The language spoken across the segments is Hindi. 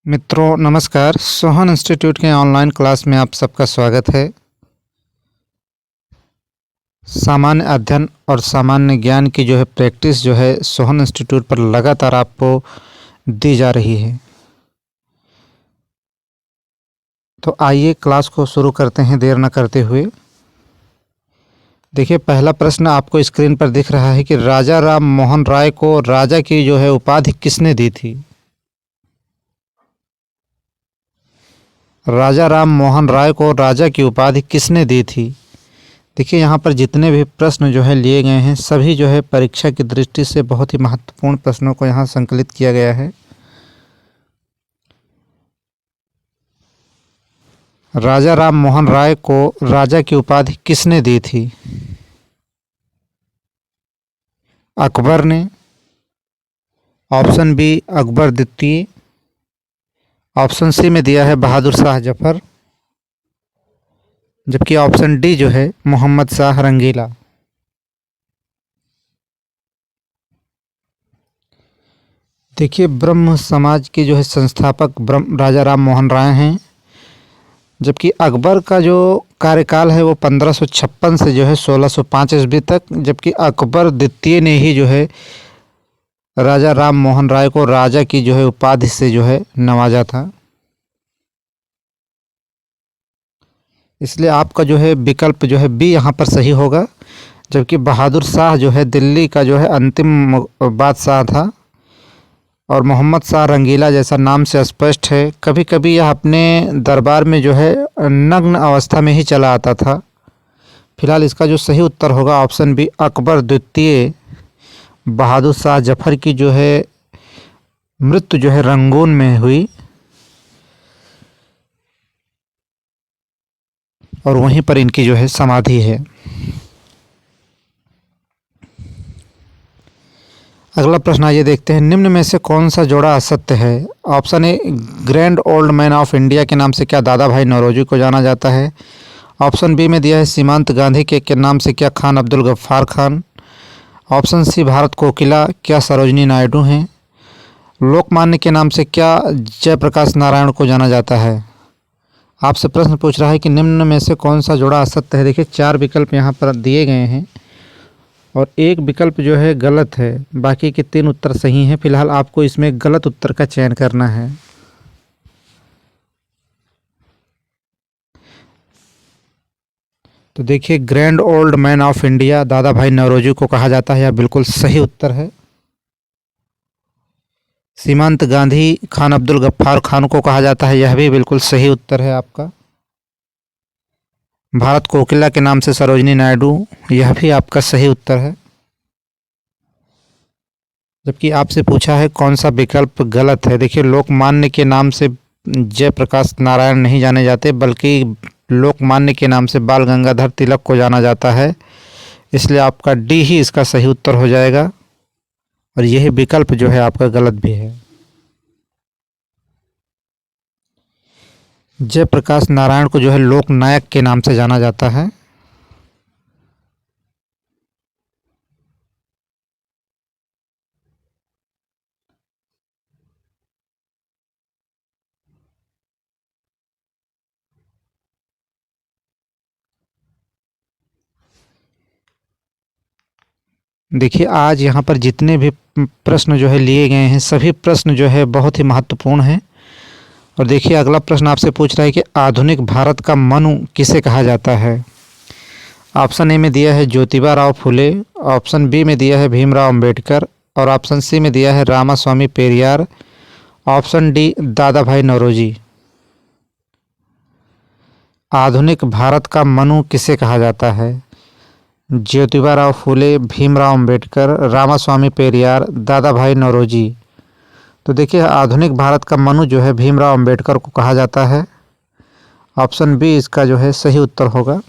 मित्रों नमस्कार। सोहन इंस्टीट्यूट के ऑनलाइन क्लास में आप सबका स्वागत है। सामान्य अध्ययन और सामान्य ज्ञान की जो है प्रैक्टिस जो है सोहन इंस्टीट्यूट पर लगातार आपको दी जा रही है। तो आइए क्लास को शुरू करते हैं देर न करते हुए। देखिए, पहला प्रश्न आपको स्क्रीन पर दिख रहा है कि राजा राम मोहन राय को राजा की जो है उपाधि किसने दी थी। राजा राम मोहन राय को राजा की उपाधि किसने दी थी। देखिए, यहाँ पर जितने भी प्रश्न जो है लिए गए हैं सभी जो है परीक्षा की दृष्टि से बहुत ही महत्वपूर्ण प्रश्नों को यहाँ संकलित किया गया है। राजा राम मोहन राय को राजा की उपाधि किसने दी थी। अकबर ने, ऑप्शन बी अकबर द्वितीय, ऑप्शन सी में दिया है बहादुर शाह जफर, जबकि ऑप्शन डी जो है मोहम्मद शाह रंगीला। देखिए, ब्रह्म समाज के जो है संस्थापक राजा राम मोहन राय हैं, जबकि अकबर का जो कार्यकाल है वो 1556 से जो है 1605 ईस्वी तक, जबकि अकबर द्वितीय ने ही जो है राजा राम मोहन राय को राजा की जो है उपाधि से जो है नवाजा था। इसलिए आपका जो है विकल्प जो है बी यहाँ पर सही होगा, जबकि बहादुर शाह जो है दिल्ली का जो है अंतिम बादशाह था और मोहम्मद शाह रंगीला जैसा नाम से स्पष्ट है कभी कभी यह अपने दरबार में जो है नग्न अवस्था में ही चला आता था। फिलहाल इसका जो सही उत्तर होगा ऑप्शन बी अकबर द्वितीय बहादुर शाह जफर की जो है मृत्यु जो है रंगून में हुई और वहीं पर इनकी जो है समाधि है। अगला प्रश्न आइए देखते हैं, निम्न में से कौन सा जोड़ा असत्य है। Option A grand old man of India के नाम से क्या दादा भाई नौरोजी को जाना जाता है। ऑप्शन बी में दिया है सीमांत गांधी के नाम से क्या खान अब्दुल गफ्फार खान। ऑप्शन सी भारत कोकिला क्या सरोजनी नायडू हैं। लोकमान्य के नाम से क्या जयप्रकाश नारायण को जाना जाता है। आपसे प्रश्न पूछ रहा है कि निम्न में से कौन सा जोड़ा असत्य है। देखिए, 4 विकल्प यहाँ पर दिए गए हैं और एक विकल्प जो है गलत है, बाकी के 3 उत्तर सही हैं। फिलहाल आपको इसमें गलत उत्तर का चयन करना है। तो देखिए, grand old man of India दादा भाई नौरोजी को कहा जाता है, यह बिल्कुल सही उत्तर है। सीमांत गांधी खान अब्दुल गफ्फार खान को कहा जाता है, यह भी बिल्कुल सही उत्तर है आपका। भारत कोकिला के नाम से सरोजनी नायडू, यह भी आपका सही उत्तर है। जबकि आपसे पूछा है कौन सा विकल्प गलत है। देखिए, लोकमान्य के नाम से जयप्रकाश नारायण नहीं जाने जाते, बल्कि लोकमान्य के नाम से बाल गंगाधर तिलक को जाना जाता है। इसलिए आपका डी ही इसका सही उत्तर हो जाएगा और यही विकल्प जो है आपका गलत भी है। जयप्रकाश नारायण को जो है लोकनायक के नाम से जाना जाता है। देखिए, आज यहाँ पर जितने भी प्रश्न जो है लिए गए हैं सभी प्रश्न जो है बहुत ही महत्वपूर्ण हैं। और देखिए, अगला प्रश्न आपसे पूछ रहा है कि आधुनिक भारत का मनु किसे कहा जाता है। ऑप्शन ए में दिया है ज्योतिबा राव फुले, ऑप्शन बी में दिया है भीमराव अंबेडकर और ऑप्शन सी में दिया है रामास्वामी पेरियार, ऑप्शन डी दादा भाई नौरोजी। आधुनिक भारत का मनु किसे कहा जाता है। ज्योतिबा राव फुले, भीमराव अंबेडकर, रामास्वामी पेरियार, दादा भाई नौरोजी। तो देखिए, आधुनिक भारत का मनु जो है भीमराव अंबेडकर को कहा जाता है। ऑप्शन बी इसका जो है सही उत्तर होगा।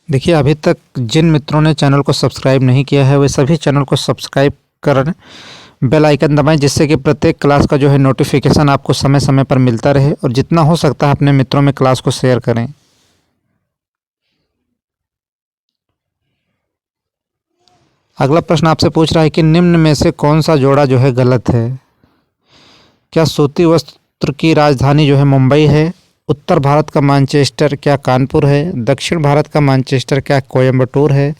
देखिए, अभी तक जिन मित्रों ने चैनल को सब्सक्राइब नहीं किया है वे सभी चैनल को सब्सक्राइब करें, बेल आइकन दबाएं, जिससे कि प्रत्येक क्लास का जो है नोटिफिकेशन आपको समय समय पर मिलता रहे और जितना हो सकता है अपने मित्रों में क्लास को शेयर करें। अगला प्रश्न आपसे पूछ रहा है कि निम्न में से कौन सा जोड़ा जो है गलत है। क्या सूती वस्त्र की राजधानी जो है मुंबई है? उत्तर भारत का मैनचेस्टर क्या कानपुर है? दक्षिण भारत का मैनचेस्टर क्या कोयम्बटूर है?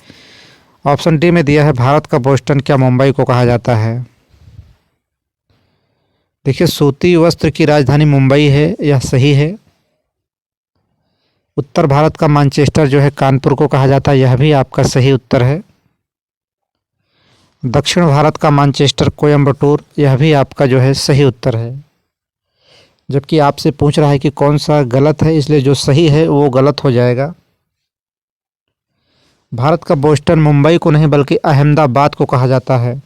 ऑप्शन डी में दिया है भारत का बोस्टन क्या मुंबई को कहा जाता है? देखिए, सूती वस्त्र की राजधानी मुंबई है, यह सही है। उत्तर भारत का मैनचेस्टर जो है कानपुर को कहा जाता है, यह भी आपका सही उत्तर है। दक्षिण भारत का मैनचेस्टर कोयम्बटूर, यह भी आपका जो है सही उत्तर है। जबकि आपसे पूछ रहा है कि कौन सा गलत है, इसलिए जो सही है वो गलत हो जाएगा। भारत का बोस्टन मुंबई को नहीं बल्कि अहमदाबाद को कहा जाता है।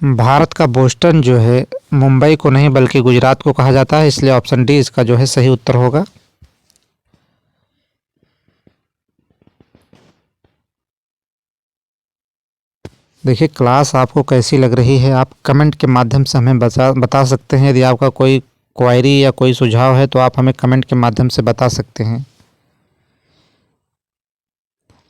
भारत का बोस्टन जो है मुंबई को नहीं बल्कि गुजरात को कहा जाता है, इसलिए ऑप्शन डी इसका जो है सही उत्तर होगा। देखिए, क्लास आपको कैसी लग रही है, आप कमेंट के माध्यम से हमें बता सकते हैं। यदि आपका कोई क्वायरी या कोई सुझाव है तो आप हमें कमेंट के माध्यम से बता सकते हैं।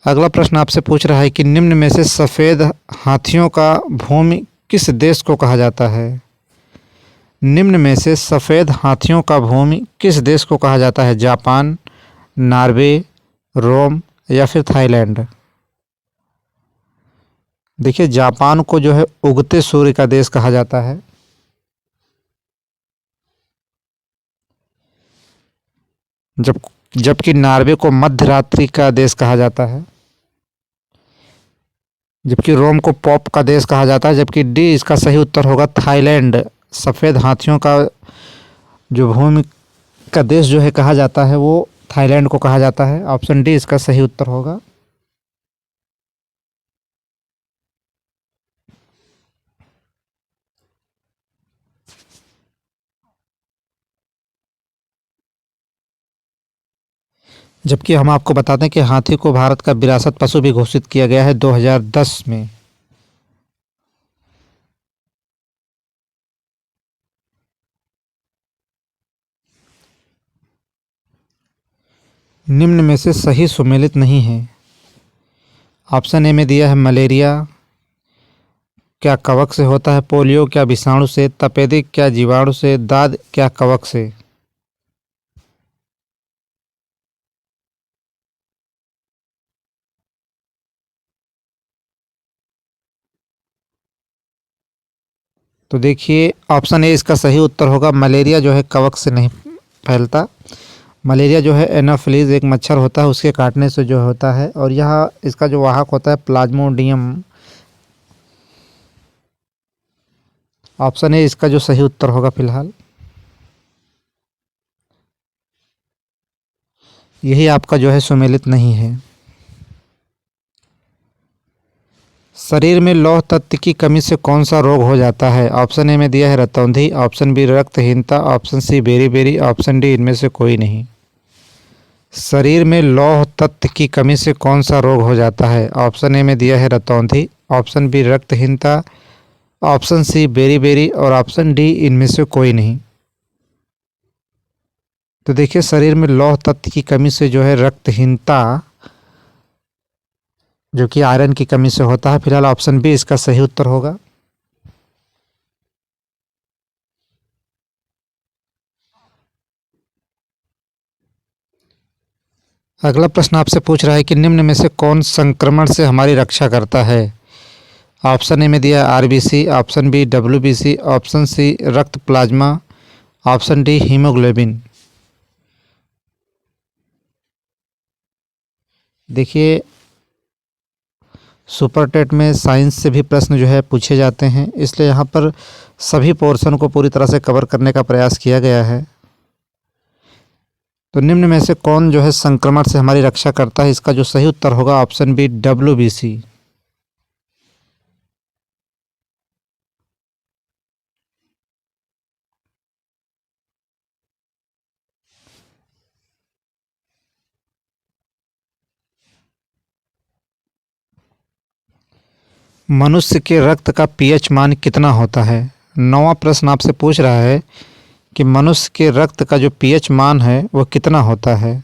अगला प्रश्न आपसे पूछ रहा है कि निम्न में से सफ़ेद हाथियों का भूमि किस देश को कहा जाता है? निम्न में से सफ़ेद हाथियों का भूमि किस देश को कहा जाता है? जापान, नॉर्वे, रोम या फिर थाईलैंड? देखिए, जापान को जो है उगते सूर्य का देश कहा जाता है। जबकि नॉर्वे को मध्य रात्रि का देश कहा जाता है। जबकि रोम को पॉप का देश कहा जाता है। जबकि डी इसका सही उत्तर होगा थाईलैंड। सफ़ेद हाथियों का जो भूमि का देश जो है कहा जाता है वो थाईलैंड को कहा जाता है। ऑप्शन डी इसका सही उत्तर होगा। जबकि हम आपको बता दें कि हाथी को भारत का विरासत पशु भी घोषित किया गया है 2010 में। निम्न में से सही सुमेलित नहीं है। ऑप्शन ए में दिया है मलेरिया क्या कवक से होता है? पोलियो क्या विषाणु से? तपेदिक क्या जीवाणु से? दाद क्या कवक से? तो देखिए, ऑप्शन ए इसका सही उत्तर होगा। मलेरिया जो है कवक से नहीं फैलता। मलेरिया जो है एनाफिलीज एक मच्छर होता है, उसके काटने से जो होता है। और यह इसका जो वाहक होता है प्लाज्मोडियम। ऑप्शन ए इसका जो सही उत्तर होगा फिलहाल। यही आपका जो है सुमेलित नहीं है। शरीर में लौह तत्व की कमी से कौन सा रोग हो जाता है? ऑप्शन ए में दिया है रतौंधी, ऑप्शन बी रक्तहीनता, ऑप्शन सी बेरी, ऑप्शन डी इनमें से कोई नहीं। शरीर में लौह तत्व की कमी से कौन सा रोग हो जाता है? ऑप्शन ए में दिया है रतौंधी, ऑप्शन बी रक्तहीनता, ऑप्शन सी बेरी और ऑप्शन डी इनमें से कोई नहीं। तो देखिए, शरीर में लौह तत्व की कमी से जो है रक्तहीनता जो कि आयरन की कमी से होता है। फिलहाल ऑप्शन बी इसका सही उत्तर होगा। अगला प्रश्न आपसे पूछ रहा है कि निम्न में से कौन संक्रमण से हमारी रक्षा करता है? ऑप्शन ए में दिया RBC, option B WBC, option C रक्त प्लाज्मा, ऑप्शन डी हीमोग्लोबिन। देखिए, सुपर टेट में साइंस से भी प्रश्न जो है पूछे जाते हैं, इसलिए यहाँ पर सभी पोर्शन को पूरी तरह से कवर करने का प्रयास किया गया है। तो निम्न में से कौन जो है संक्रमण से हमारी रक्षा करता है? इसका जो सही उत्तर होगा ऑप्शन बी डब्ल्यूबीसी। मनुष्य के रक्त का पीएच मान कितना होता है? नौवां प्रश्न आपसे पूछ रहा है कि मनुष्य के रक्त का जो पीएच मान है वो कितना होता है,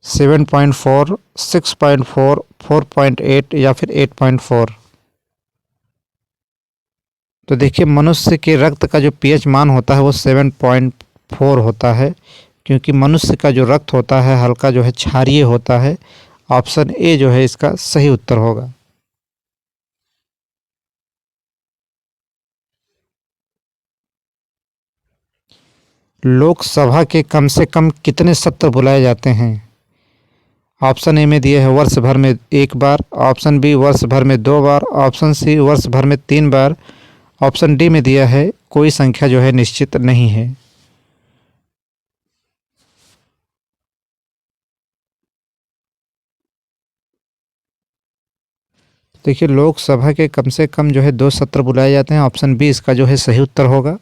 7.4, 6.4, 4.8 या फिर 8.4। तो देखिए मनुष्य के रक्त का जो पीएच मान होता है वो 7.4 होता है, क्योंकि मनुष्य का जो रक्त होता है हल्का जो है क्षारीय होता है। ऑप्शन ए जो है इसका सही उत्तर होगा। लोकसभा के कम से कम कितने सत्र बुलाए जाते हैं? ऑप्शन ए में दिए है वर्ष भर में 1 बार, ऑप्शन बी वर्ष भर में 2 बार, ऑप्शन सी वर्ष भर में 3 बार, ऑप्शन डी में दिया है कोई संख्या जो है निश्चित नहीं है। देखिए लोकसभा के कम से कम जो है 2 सत्र बुलाए जाते हैं। ऑप्शन बी इसका जो है सही उत्तर होगा।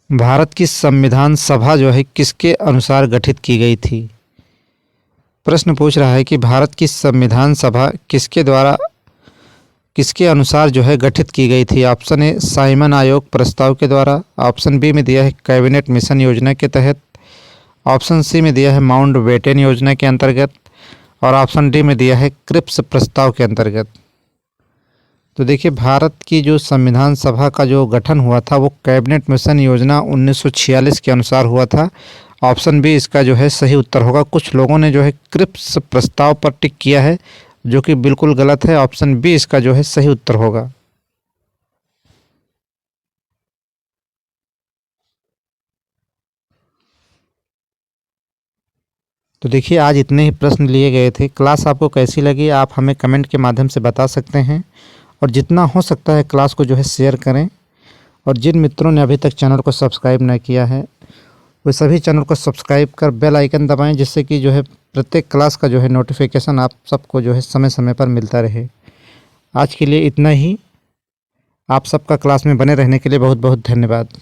भारत की संविधान सभा जो है किसके अनुसार गठित की गई थी? प्रश्न पूछ रहा है कि भारत की संविधान सभा किसके अनुसार जो है गठित की गई थी। ऑप्शन ए साइमन आयोग प्रस्ताव के द्वारा, ऑप्शन बी में दिया है कैबिनेट मिशन योजना के तहत, ऑप्शन सी में दिया है माउंटबेटन योजना के अंतर्गत, और ऑप्शन डी में दिया है क्रिप्स प्रस्ताव के अंतर्गत। तो देखिए भारत की जो संविधान सभा का जो गठन हुआ था वो कैबिनेट मिशन योजना 1946 के अनुसार हुआ था। ऑप्शन बी इसका जो है सही उत्तर होगा। कुछ लोगों ने जो है क्रिप्स प्रस्ताव पर टिक किया है, जो कि बिल्कुल गलत है। ऑप्शन बी इसका जो है सही उत्तर होगा। तो देखिए आज इतने ही प्रश्न लिए गए थे। क्लास आपको कैसी लगी आप हमें कमेंट के माध्यम से बता सकते हैं, और जितना हो सकता है क्लास को जो है शेयर करें। और जिन मित्रों ने अभी तक चैनल को सब्सक्राइब नहीं किया है वो सभी चैनल को सब्सक्राइब कर बेल आइकन दबाएं, जिससे कि जो है प्रत्येक क्लास का जो है नोटिफिकेशन आप सबको जो है समय समय पर मिलता रहे। आज के लिए इतना ही। आप सबका क्लास में बने रहने के लिए बहुत बहुत धन्यवाद।